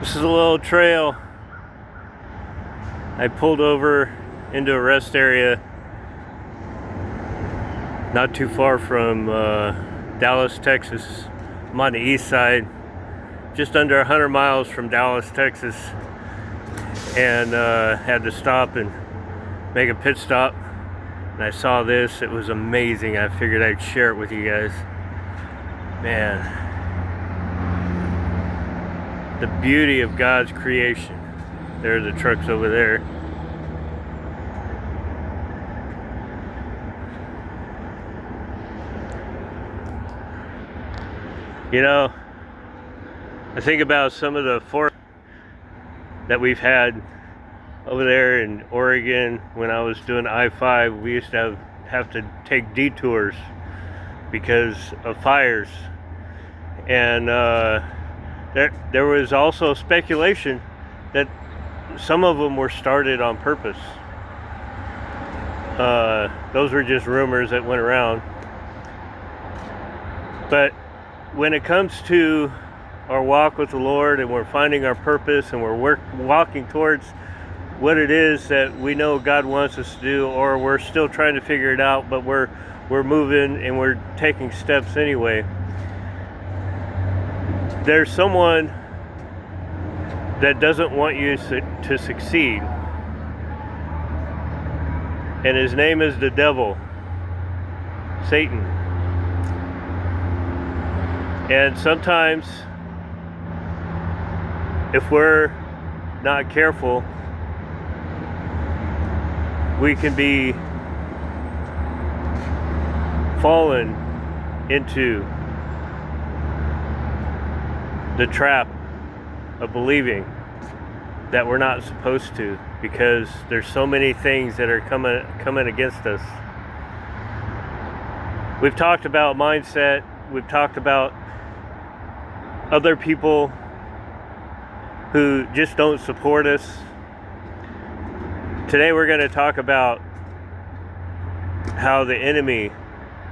This is a little trail. I pulled over into a rest area not too far from Dallas, Texas. I'm on the east side, just under 100 miles from Dallas, Texas, and had to stop and make a pit stop. And I saw this. It was amazing. I figured I'd share it with you guys. Man, the beauty of God's creation. There are the trucks over there. You know, I think about some of the forests that we've had over there in Oregon. When I was doing I-5, we used to have to take detours because of fires. And there was also speculation that some of them were started on purpose. Those were just rumors that went around. But when it comes to our walk with the Lord, and we're finding our purpose, and we're walking towards what it is that we know God wants us to do, or we're still trying to figure it out, but we're moving and we're taking steps anyway, there's someone that doesn't want you to succeed, and his name is the devil, Satan. And sometimes, if we're not careful, we can be fallen into the trap of believing that we're not supposed to, because there's so many things that are coming against us. We've talked about mindset. We've talked about other people who just don't support us. Today we're going to talk about how the enemy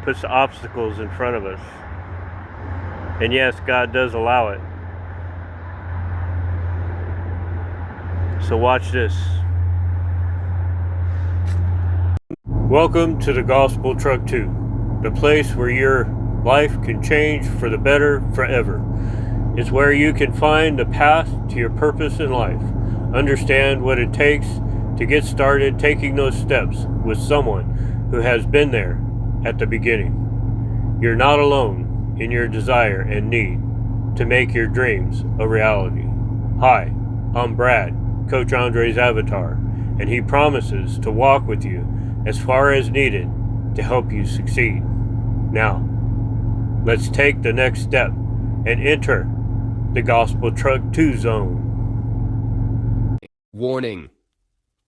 puts obstacles in front of us. And yes, God does allow it. So watch this. Welcome to the Gospel Truck 2, the place where your life can change for the better forever. It's where you can find the path to your purpose in life, understand what it takes to get started taking those steps with someone who has been there at the beginning. You're not alone in your desire and need to make your dreams a reality. Hi, I'm Brad, Coach Andre's avatar, and he promises to walk with you as far as needed to help you succeed. Now, let's take the next step and enter the Gospel Truck 2 zone. Warning.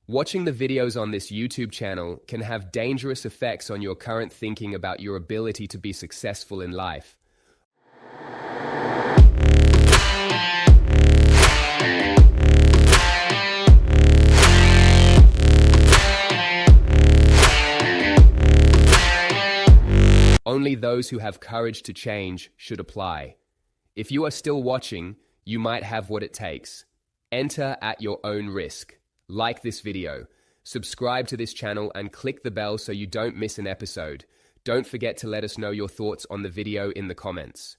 Watching the videos on this YouTube channel can have dangerous effects on your current thinking about your ability to be successful in life. Only those who have courage to change should apply. If you are still watching, you might have what it takes. Enter at your own risk. Like this video, subscribe to this channel, and click the bell so you don't miss an episode. Don't forget to let us know your thoughts on the video in the comments.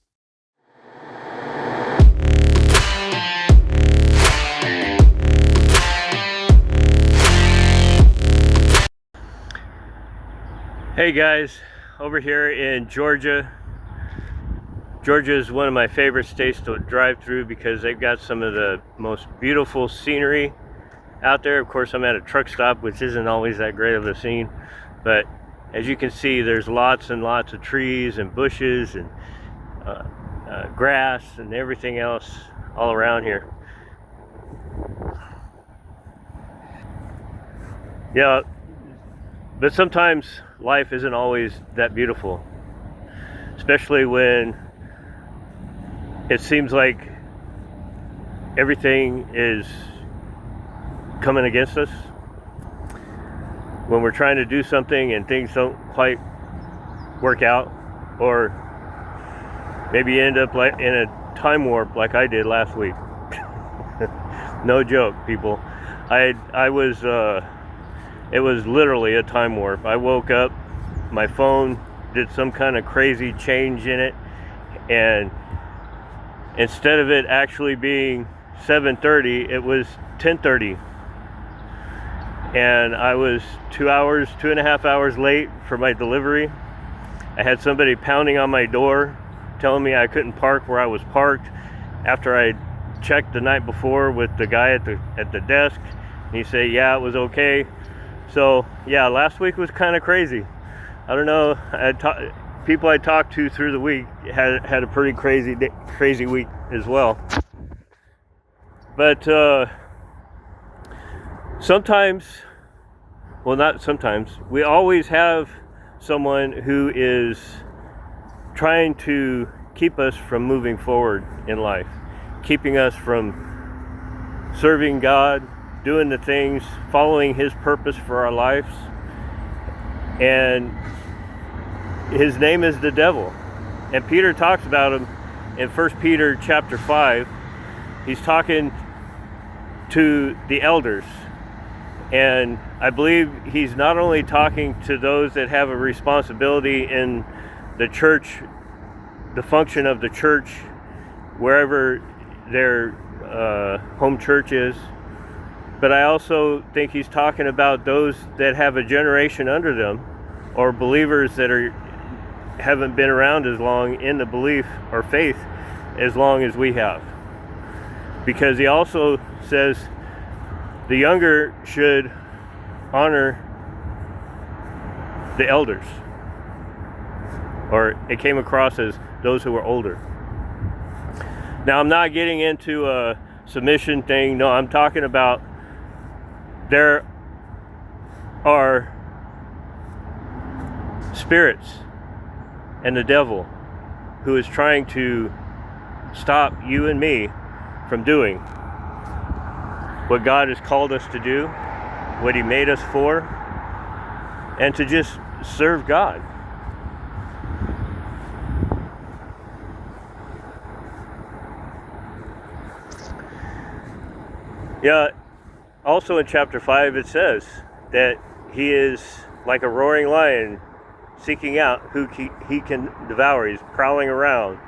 Hey guys, over here in Georgia. Georgia is one of my favorite states to drive through because they've got some of the most beautiful scenery out there. Of course, I'm at a truck stop, which isn't always that great of a scene, but as you can see, there's lots and lots of trees and bushes and grass and everything else all around here. Yeah, but sometimes life isn't always that beautiful, especially when it seems like everything is coming against us. When we're trying to do something and things don't quite work out, or maybe you end up like in a time warp like I did last week. No joke, people. It was literally a time warp. I woke up, my phone did some kind of crazy change in it, and instead of it actually being 7:30, it was 10:30. And I was 2.5 hours late for my delivery. I had somebody pounding on my door, telling me I couldn't park where I was parked after I checked the night before with the guy at the desk. And he said, yeah, it was okay. So yeah, last week was kind of crazy. I don't know. People I talked to through the week had a pretty crazy week as well. But we always have someone who is trying to keep us from moving forward in life, keeping us from serving God, doing the things, following His purpose for our lives. And his name is the devil. And Peter talks about him in 1 Peter chapter 5. He's talking to the elders. And I believe he's not only talking to those that have a responsibility in the church, the function of the church, wherever their home church is, but I also think he's talking about those that have a generation under them, or believers that haven't been around as long in the belief or faith as long as we have. Because he also says the younger should honor the elders, or it came across as those who were older. Now, I'm not getting into a submission thing. No, I'm talking about there are spirits and the devil who is trying to stop you and me from doing what God has called us to do, what He made us for, and to just serve God. Yeah, also in chapter 5 it says that he is like a roaring lion seeking out who he can devour. He's prowling around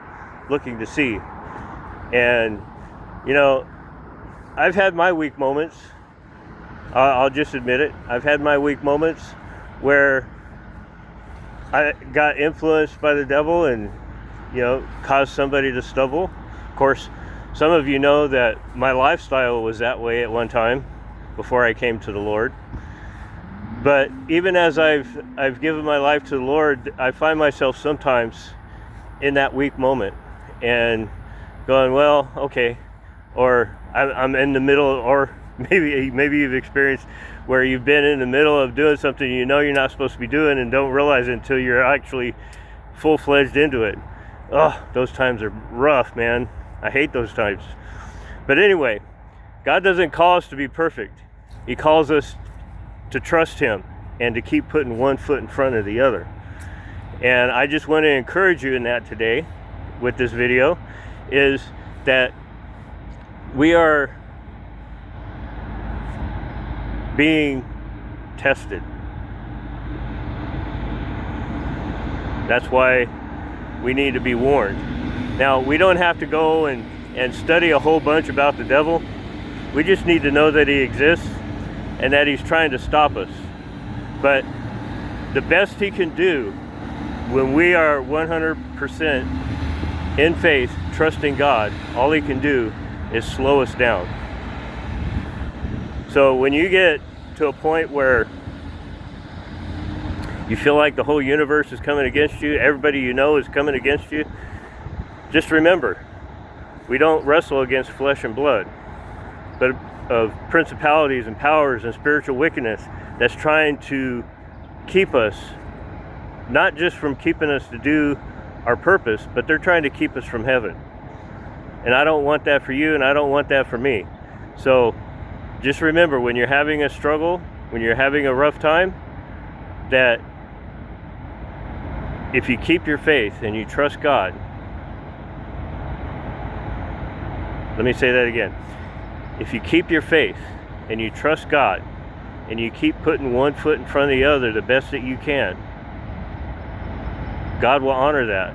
looking to see. And you know, I've had my weak moments. I'll just admit it. I've had my weak moments where I got influenced by the devil and, you know, caused somebody to stumble. Of course, some of you know that my lifestyle was that way at one time before I came to the Lord. But even as I've given my life to the Lord, I find myself sometimes in that weak moment and going, well, okay, or I'm in the middle, or maybe you've experienced where you've been in the middle of doing something you know you're not supposed to be doing and don't realize it until you're actually full-fledged into it. Oh, those times are rough, man. I hate those times. But anyway, God doesn't call us to be perfect. He calls us to trust Him and to keep putting one foot in front of the other. And I just want to encourage you in that today with this video, is that we are being tested. That's why we need to be warned. Now, we don't have to go and study a whole bunch about the devil. We just need to know that he exists and that he's trying to stop us. But the best he can do when we are 100% in faith, trusting God, all he can do is slow us down. So when you get to a point where you feel like the whole universe is coming against you, everybody you know is coming against you, just remember, we don't wrestle against flesh and blood, but of principalities and powers and spiritual wickedness that's trying to keep us, not just from keeping us to do our purpose, but they're trying to keep us from heaven. And I don't want that for you, and I don't want that for me. So just remember, when you're having a struggle, when you're having a rough time, that if you keep your faith and you trust God, let me say that again. If you keep your faith and you trust God and you keep putting one foot in front of the other the best that you can, God will honor that.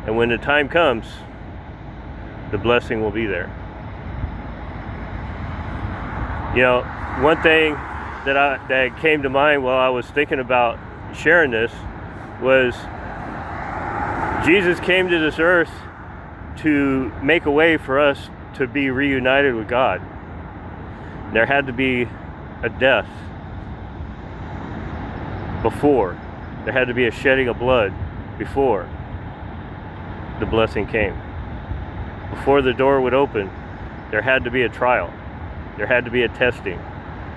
And when the time comes, the blessing will be there. You know, one thing that came to mind while I was thinking about sharing this was Jesus came to this earth to make a way for us to be reunited with God. There had to be a death before. There had to be a shedding of blood before the blessing came. Before the door would open, there had to be a trial. There had to be a testing.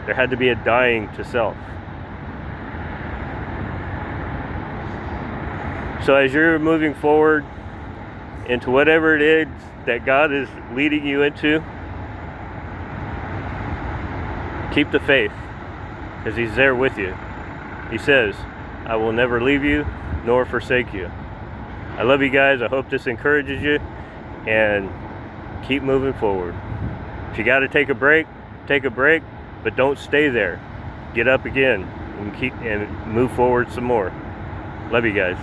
There had to be a dying to self. So as you're moving forward into whatever it is that God is leading you into, keep the faith, because He's there with you. He says, I will never leave you nor forsake you. I love you guys. I hope this encourages you, and keep moving forward. If you got to take a break, but don't stay there. Get up again and move forward some more. Love you guys.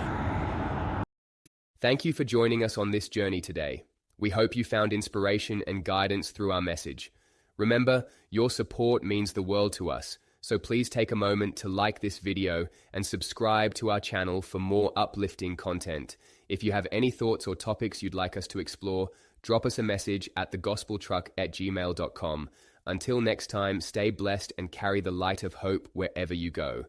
Thank you for joining us on this journey today. We hope you found inspiration and guidance through our message. Remember, your support means the world to us, so please take a moment to like this video and subscribe to our channel for more uplifting content. If you have any thoughts or topics you'd like us to explore, drop us a message at thegospeltruck@gmail.com. Until next time, stay blessed and carry the light of hope wherever you go.